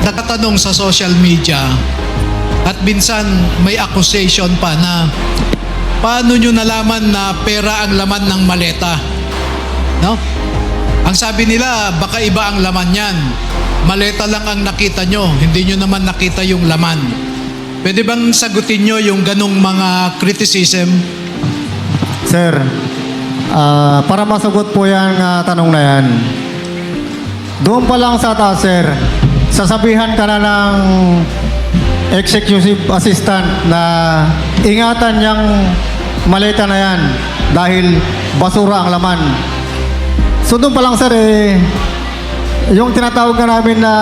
nagtatanong sa social media at minsan may accusation pa na paano nyo nalaman na pera ang laman ng maleta? No? Ang sabi nila, baka iba ang laman yan. Maleta lang ang nakita nyo, hindi nyo naman nakita yung laman. Pwede bang sagutin nyo yung ganong mga criticism? Sir, para masagot po yung tanong na yan, doon pa lang sa taas, sir, sasabihan ka na ng executive assistant na ingatan yung maleta na yan dahil basura ang laman. So doon pa lang, sir, yung tinatawag na namin na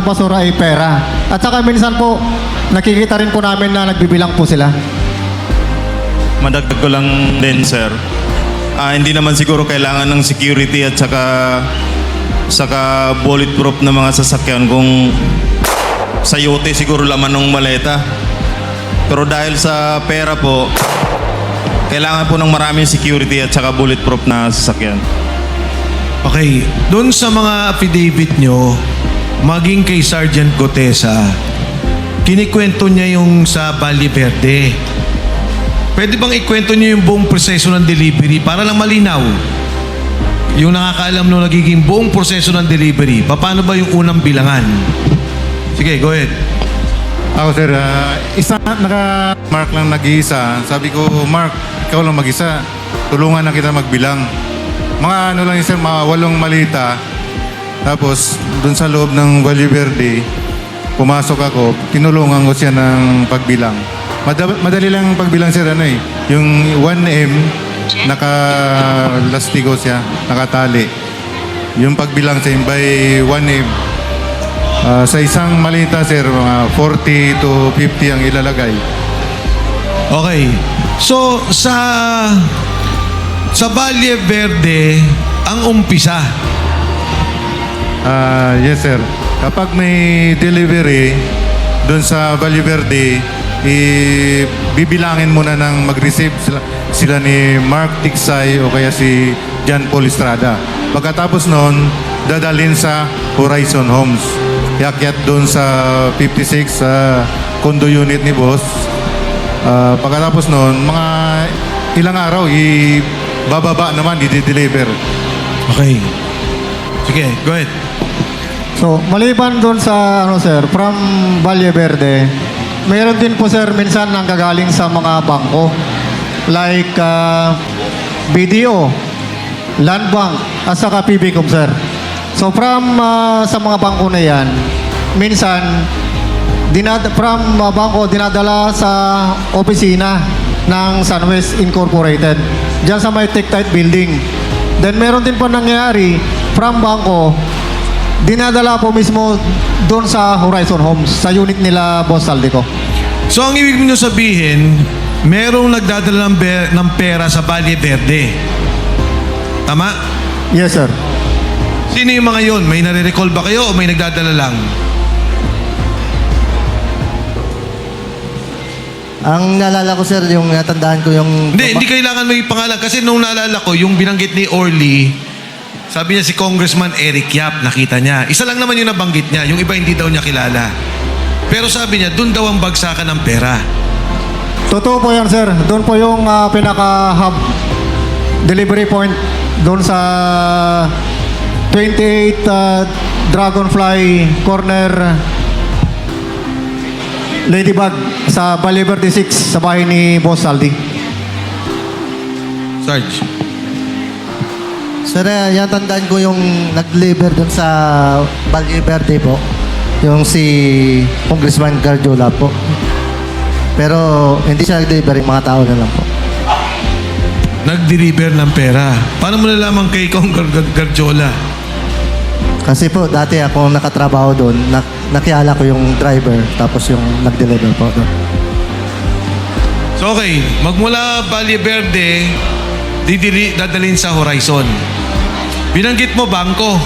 basura ay pera. At saka minsan po, nakikita rin po namin na nagbibilang po sila. Madagdag ko lang din, sir. Hindi naman siguro kailangan ng security at saka bulletproof na mga sasakyan kung sayote siguro laman ng maleta. Pero dahil sa pera po, kailangan po ng maraming security at saka bulletproof na sasakyan. Okay, doon sa mga affidavit nyo, maging kay Sergeant Gotesa, kinikwento niya yung sa Valle Verde. Pwede bang ikwento niyo yung buong proseso ng delivery para lang malinaw? Yung nakakaalam nung nagiging buong proseso ng delivery, paano ba yung unang bilangan? Sige, go ahead. Ako, sir, Mark lang nag-iisa. Sabi ko, Mark, ikaw lang mag-isa. Tulungan na kita magbilang. Mga ano lang yun, sir, mga 8 malita. Tapos, dun sa loob ng Valle Verde, pumasok ako, tinulungan ko siya ng pagbilang. Madali lang pagbilang, sir, yung 1M, naka-lastigo siya, nakatali. Yung pagbilang siya by 1M. Sa isang malita, sir, mga 40 to 50 ang ilalagay. Okay. So, sa Valle Verde, ang umpisa. Yes, sir. Kapag may delivery doon sa Valle Verde, bibilangin muna ng mag-receive sila ni Mark Tiksay o kaya si John Paul Estrada. Pagkatapos noon, dadalhin sa Horizon Homes. Iakyat doon sa 56 sa condo unit ni boss. Pagkatapos noon, mga ilang araw, bababa naman, i-deliver. Okay. Sige, go ahead. So, maliban doon sa, sir, from Valle Verde, mayroon din po, sir, minsan nang gagaling sa mga bangko. Like BDO, Land Bank, at saka PBCom, sir. So, from sa mga bangko na yan, minsan, from bangko, dinadala sa opisina ng Sunwest Incorporated. Diyan sa may Tectite Building. Then, meron din po nangyayari, from bangko, dinadala po mismo doon sa Horizon Homes, sa unit nila Boss Saldico. So, ang ibig nyo sabihin, merong nagdadala ng pera sa Valle Verde. Tama? Yes, sir. Sino yung mga yon? May nare-recall ba kayo o may nagdadala lang? Ang naalala ko, sir, yung natandaan ko yung... Hindi kailangan may pangalan. Kasi nung naalala ko, yung binanggit ni Orly, sabi niya si Congressman Eric Yap, nakita niya. Isa lang naman yung nabanggit niya, yung iba hindi daw niya kilala. Pero sabi niya, doon daw ang bagsakan ng pera. Totoo po yan, sir. Doon po yung pinaka-hub delivery point doon sa 28 Dragonfly Corner Ladybug sa Valle Verde 6 sa bahay ni Boss Saldi. Sarge. Sir, yung tandaan ko yung nag-deliver dun sa Valle Verde po. Yung si Congressman Garjola po. Pero hindi siya nag-deliver, yung mga tao na lang po. Nag-deliver ng pera. Paano mo nalaman kay Kong Garjola? Kasi po, dati ako nakatrabaho doon, nakilala ko yung driver, tapos yung nag-deliver po doon. So okay, magmula Valle Verde, dadalhin sa Horizon. Binanggit mo bangko.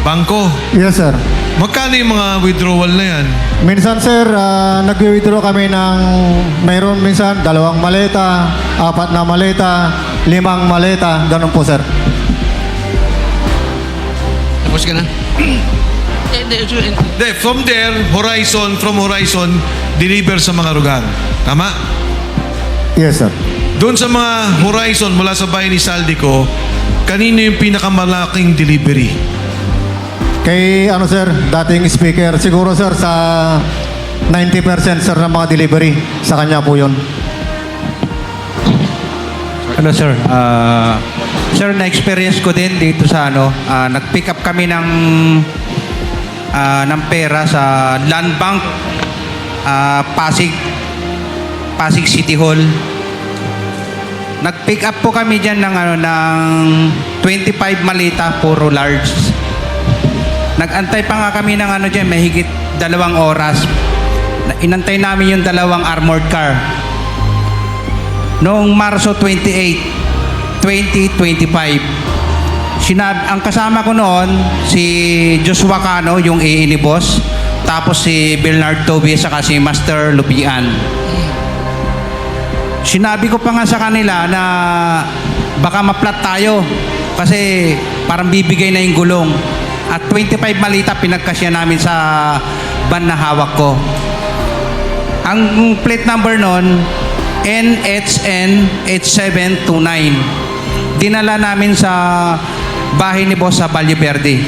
Bangko. Yes, sir. Magkano yung mga withdrawal na yan? Minsan, sir, nag-withdraw kami ng mayroon minsan 2 maleta, 4 na maleta, 5 maleta, ganun po, sir. Tapos ka na? Hindi, from there, from Horizon, deliver sa mga lugar. Tama? Yes, sir. Doon sa mga Horizon mula sa bahay ni Saldico, kanino yung pinakamalaking delivery? Kay, sir, dating speaker, siguro, sir, sa 90% sir ng mga delivery, sa kanya po yun. Sir? Sir, na-experience ko din dito sa nag-pick up kami ng pera sa Land Bank, Pasig City Hall. Nag-pick up po kami dyan ng 25 malita, puro large. Nag-antay pa nga kami ng dyan, mahigit 2 oras. Inantay namin yung 2 armored car. Noong Marso 28, 2025, ang kasama ko noon, si Joshua Cano, yung AA ni Boss, tapos si Bernard Toby, saka si Master Lupian. Sinabi ko pa nga sa kanila na baka maplat tayo kasi parang bibigay na yung gulong. At 25 malita pinagkasya namin sa van na hawak ko. Ang plate number noon, NHN 8729. Dinala namin sa bahay ni Boss sa Valle Verde.